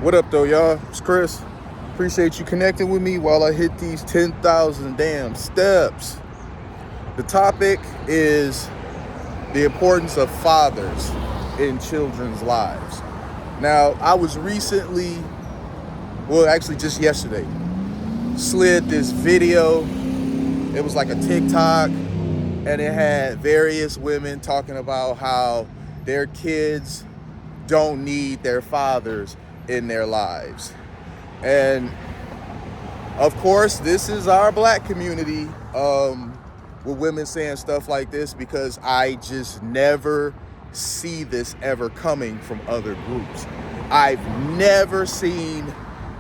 What up, though, y'all? It's Chris. Appreciate you connecting with me while I hit these 10,000 damn steps. The topic is the importance of fathers in children's lives. Now, I was recently, actually just yesterday, slid this video. It was like a TikTok, and it had various women talking about how their kids don't need their fathers in their lives. And of course, this is our black community with women saying stuff like this, because I just never see this ever coming from other groups. I've never seen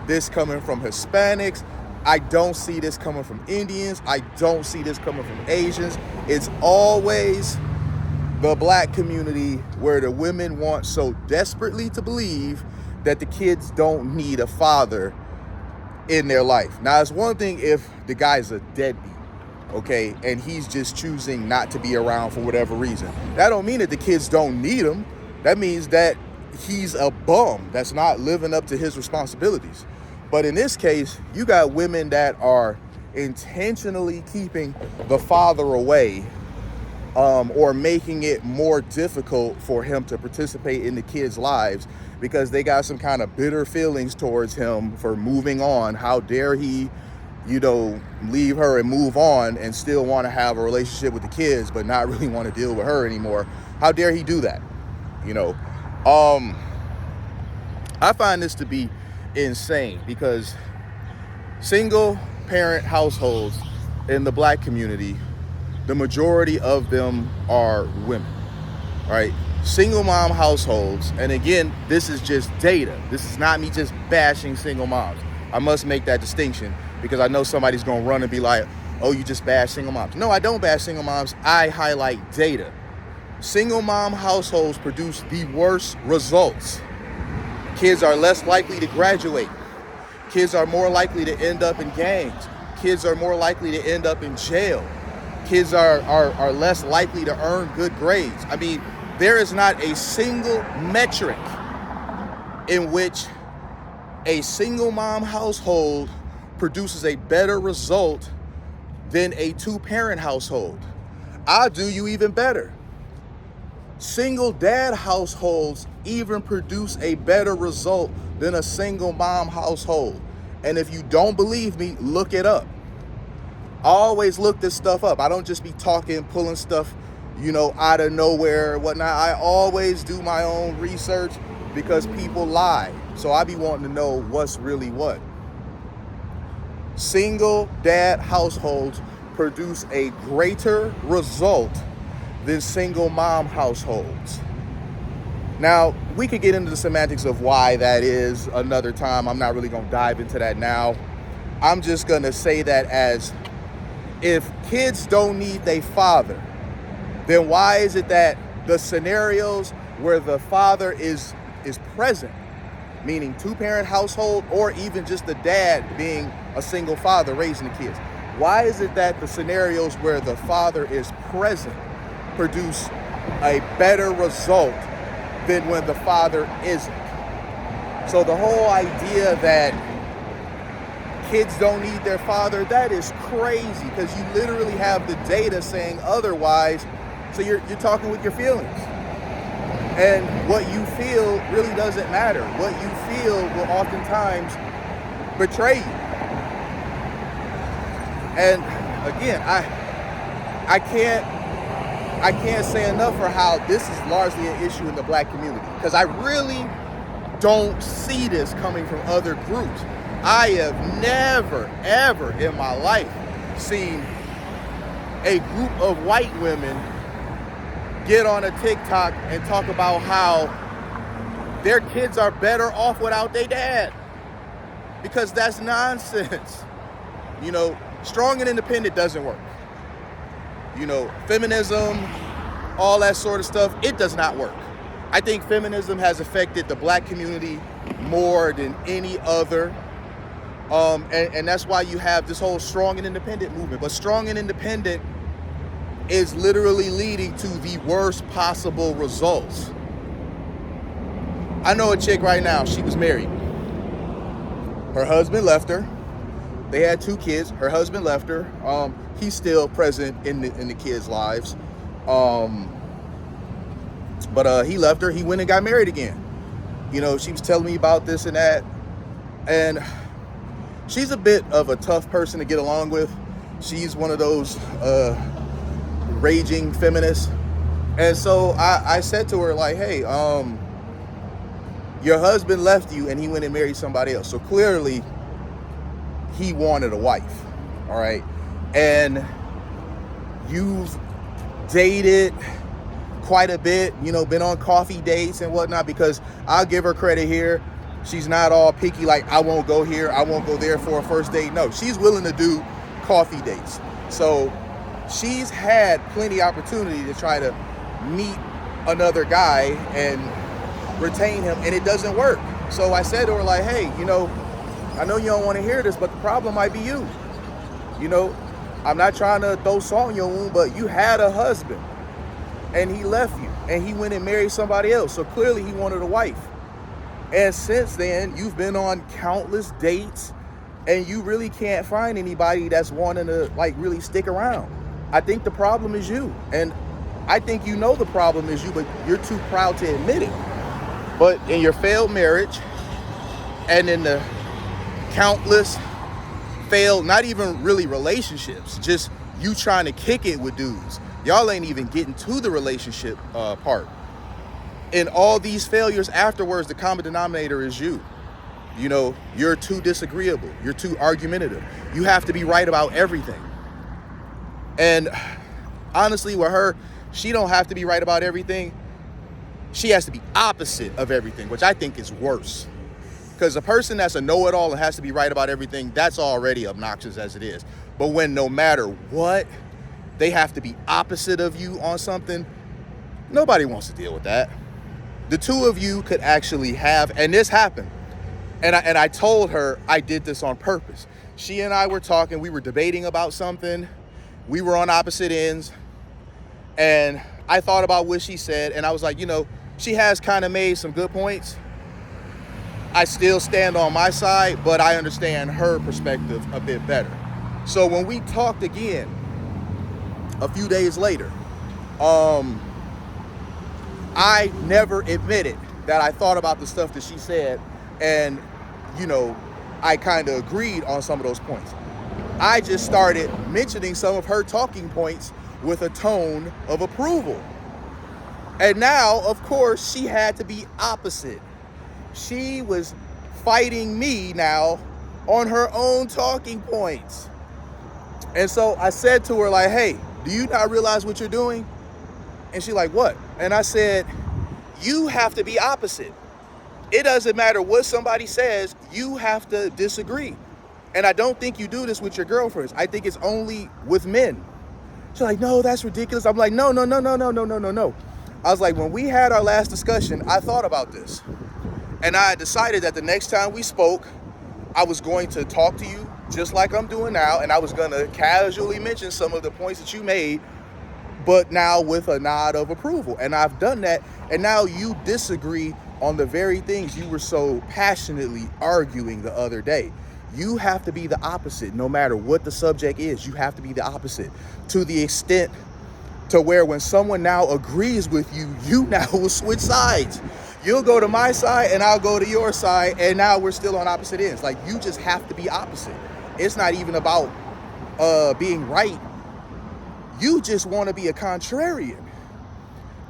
this coming from Hispanics. I don't see this coming from Indians. I don't see this coming from Asians. It's always the black community, where the women want so desperately to believe that the kids don't need a father in their life. Now, it's one thing if the guy's a deadbeat, okay, and he's just choosing not to be around for whatever reason. That don't mean that the kids don't need him. That means that he's a bum that's not living up to his responsibilities. But in this case, you got women that are intentionally keeping the father away, or making it more difficult for him to participate in the kids' lives, because they got some kind of bitter feelings towards him for moving on. How dare he, leave her and move on and still want to have a relationship with the kids, but not really want to deal with her anymore. How dare he do that? I find this to be insane, because single parent households in the black community, the majority of them are women, right? Single mom households, and again, this is just data. This is not me just bashing single moms. I must make that distinction, because I know somebody's gonna run and be like, oh, you just bash single moms. No, I don't bash single moms. I highlight data. Single mom households produce the worst results. Kids are less likely to graduate. Kids are more likely to end up in gangs. Kids are more likely to end up in jail. Kids are less likely to earn good grades. I mean, there is not a single metric in which a single mom household produces a better result than a two-parent household. I'll do you even better. Single dad households even produce a better result than a single mom household. And if you don't believe me, look it up. I always look this stuff up. I don't just be talking, pulling stuff, out of nowhere or whatnot. I always do my own research, because people lie. So I be wanting to know what's really what. Single dad households produce a greater result than single mom households. Now, we could get into the semantics of why that is another time. I'm not really going to dive into that now. I'm just going to say that as, if kids don't need their father, then why is it that the scenarios where the father is present, meaning two-parent household, or even just the dad being a single father raising the kids, why is it that the scenarios where the father is present produce a better result than when the father isn't? So the whole idea that kids don't need their father, that is crazy, because you literally have the data saying otherwise. So you're talking with your feelings. And what you feel really doesn't matter. What you feel will oftentimes betray you. And again, I can't say enough for how this is largely an issue in the black community, because I really don't see this coming from other groups. I have never, ever in my life seen a group of white women get on a TikTok and talk about how their kids are better off without their dad, because that's nonsense. Strong and independent doesn't work. Feminism, all that sort of stuff, it does not work. I think feminism has affected the black community more than any other. And that's why you have this whole strong and independent movement. But strong and independent is literally leading to the worst possible results. I know a chick right now, she was married. Her husband left her. They had 2 kids. Her husband left her. He's still present in the kids' lives. But he left her. He went and got married again. You know, she was telling me about this and that. And she's a bit of a tough person to get along with. She's one of those raging feminists. And so I said to her, like, hey, your husband left you and he went and married somebody else. So clearly he wanted a wife. All right. And you've dated quite a bit, you know, been on coffee dates and whatnot, because I'll give her credit here. She's not all picky, like, I won't go here, I won't go there for a first date. No, she's willing to do coffee dates. So she's had plenty of opportunity to try to meet another guy and retain him, and it doesn't work. So I said to her, like, hey, you know, I know you don't want to hear this, but the problem might be you. You know, I'm not trying to throw salt in your wound, but you had a husband and he left you and he went and married somebody else. So clearly he wanted a wife. And since then, you've been on countless dates and you really can't find anybody that's wanting to, like, really stick around. I think the problem is you. And I think you know the problem is you, but you're too proud to admit it. But in your failed marriage and in the countless failed, not even really relationships, just you trying to kick it with dudes, y'all ain't even getting to the relationship part. In all these failures afterwards, the common denominator is you. You know, you're too disagreeable. You're too argumentative. You have to be right about everything. And honestly, with her, she don't have to be right about everything. She has to be opposite of everything, which I think is worse. Because a person that's a know-it-all and has to be right about everything, that's already obnoxious as it is. But when no matter what, they have to be opposite of you on something, nobody wants to deal with that. The two of you could actually have, and this happened, and I told her I did this on purpose. She and I were talking, we were debating about something, we were on opposite ends, and I thought about what she said, and I was like, you know, she has kind of made some good points. I still stand on my side, but I understand her perspective a bit better. So when we talked again a few days later, I never admitted that I thought about the stuff that she said, and, you know, I kind of agreed on some of those points. I just started mentioning some of her talking points with a tone of approval. And now, of course, she had to be opposite. She was fighting me now on her own talking points. And so I said to her, like, hey, do you not realize what you're doing? And she's like, what? And I said, you have to be opposite. It doesn't matter what somebody says, you have to disagree. And I don't think you do this with your girlfriends. I think it's only with men. She's like, no, that's ridiculous. I'm like, no. I was like, when we had our last discussion, I thought about this. And I decided that the next time we spoke, I was going to talk to you just like I'm doing now. And I was going to casually mention some of the points that you made, but now with a nod of approval. And I've done that. And now you disagree on the very things you were so passionately arguing the other day. You have to be the opposite. No matter what the subject is, you have to be the opposite, to the extent to where when someone now agrees with you, you now will switch sides. You'll go to my side and I'll go to your side, and now we're still on opposite ends. Like, you just have to be opposite. It's not even about being right. You just want to be a contrarian.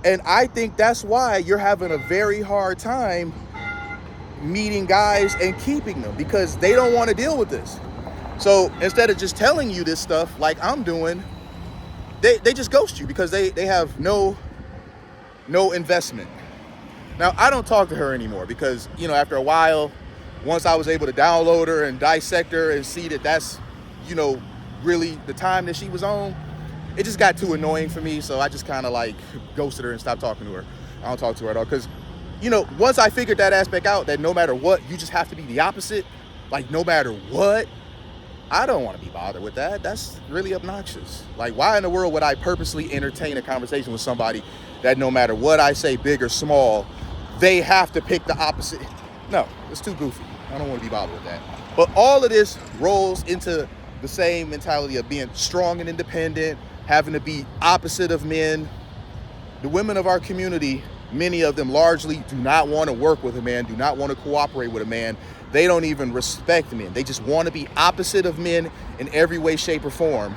And I think that's why you're having a very hard time meeting guys and keeping them, because they don't want to deal with this. So instead of just telling you this stuff like I'm doing, they just ghost you because they have no investment. Now, I don't talk to her anymore because, you know, after a while, once I was able to download her and dissect her and see that that's, you know, really the time that she was on, it just got too annoying for me. So I just kind of like ghosted her and stopped talking to her. I don't talk to her at all because, you know, once I figured that aspect out, that no matter what, you just have to be the opposite. Like, no matter what, I don't want to be bothered with that. That's really obnoxious. Like, why in the world would I purposely entertain a conversation with somebody that no matter what I say, big or small, they have to pick the opposite? No, it's too goofy. I don't want to be bothered with that. But all of this rolls into the same mentality of being strong and independent, having to be opposite of men. The women of our community, many of them largely do not want to work with a man, do not want to cooperate with a man. They don't even respect men. They just want to be opposite of men in every way, shape, or form.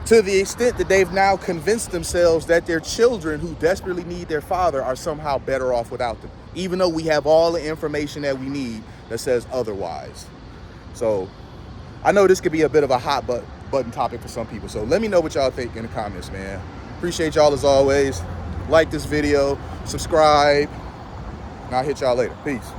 To the extent that they've now convinced themselves that their children who desperately need their father are somehow better off without them, even though we have all the information that we need that says otherwise. So I know this could be a bit of a hot button topic for some people. So let me know what y'all think in the comments, man. Appreciate y'all as always. Like this video, subscribe, and I'll hit y'all later. Peace.